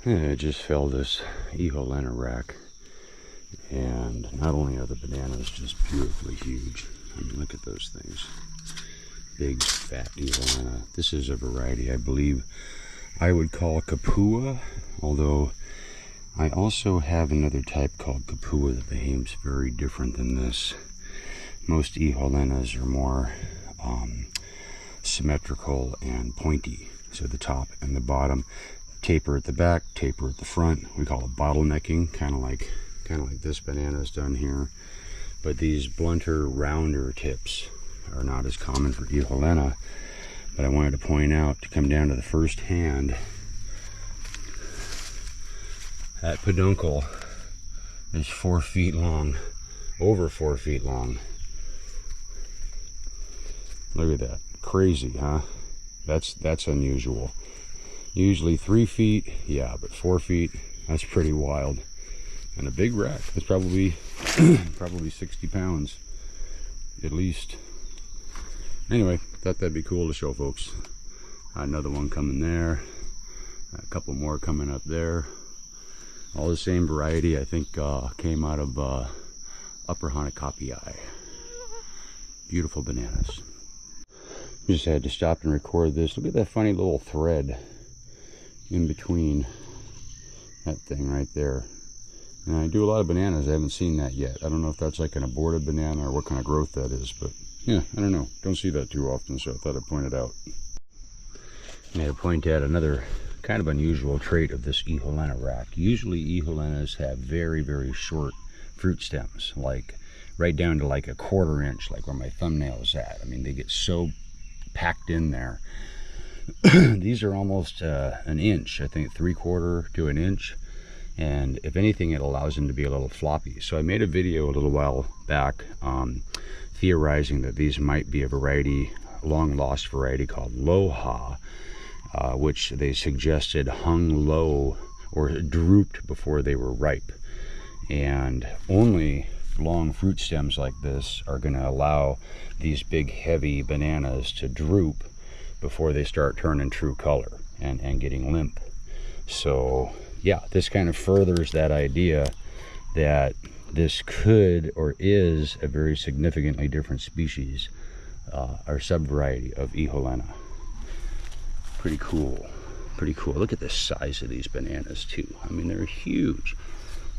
Yeah, I just filled this Iholena rack, and not only are the bananas just beautifully huge, I mean, look at those things. Big, fat Iholena. This is a variety I believe I would call Kapua, although I also have another type called Kapua that behaves very different than this. Most Iholenas are more symmetrical and pointy. So the top and the bottom taper at the back, taper at the front. We call it bottlenecking, kind of like this banana is done here. But these blunter, rounder tips are not as common for Iholena. But I wanted to point out, to come down to the first hand, that peduncle is 4 feet long, over 4 feet long. Look at that, crazy, huh? That's unusual. Usually 3 feet, yeah, but 4 feet, that's pretty wild. And a big rack, that's probably 60 pounds, at least. Anyway, thought that'd be cool to show folks. Another one coming there, a couple more coming up there. All the same variety, I think came out of Upper Kauai. Beautiful bananas. Just had to stop and record this. Look at that funny little thread in between that thing right there. And I do a lot of bananas. I haven't seen that yet. I don't know if that's like an aborted banana or what kind of growth that is, but yeah, I don't know. Don't see that too often, so I thought I'd point it out. I had to point out another kind of unusual trait of this Iholena rack. Usually Iholenas have very, very short fruit stems, like right down to like a 1/4 inch, like where my thumbnail is at. I mean, they get so packed in there. These are almost an inch, I think 3/4 to an inch. And if anything, it allows them to be a little floppy. So I made a video a little while back theorizing that these might be a variety, long lost variety called Loha, which they suggested hung low or drooped before they were ripe. And only long fruit stems like this are going to allow these big heavy bananas to droop before they start turning true color and getting limp. So yeah, this kind of furthers that idea that this could or is a very significantly different species or subvariety of Iholena. Pretty cool, pretty cool. Look at the size of these bananas too. I mean, they're huge.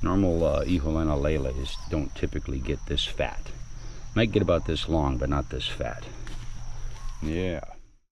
Normal Iholena leles don't typically get this fat. Might get about this long, but not this fat. Yeah.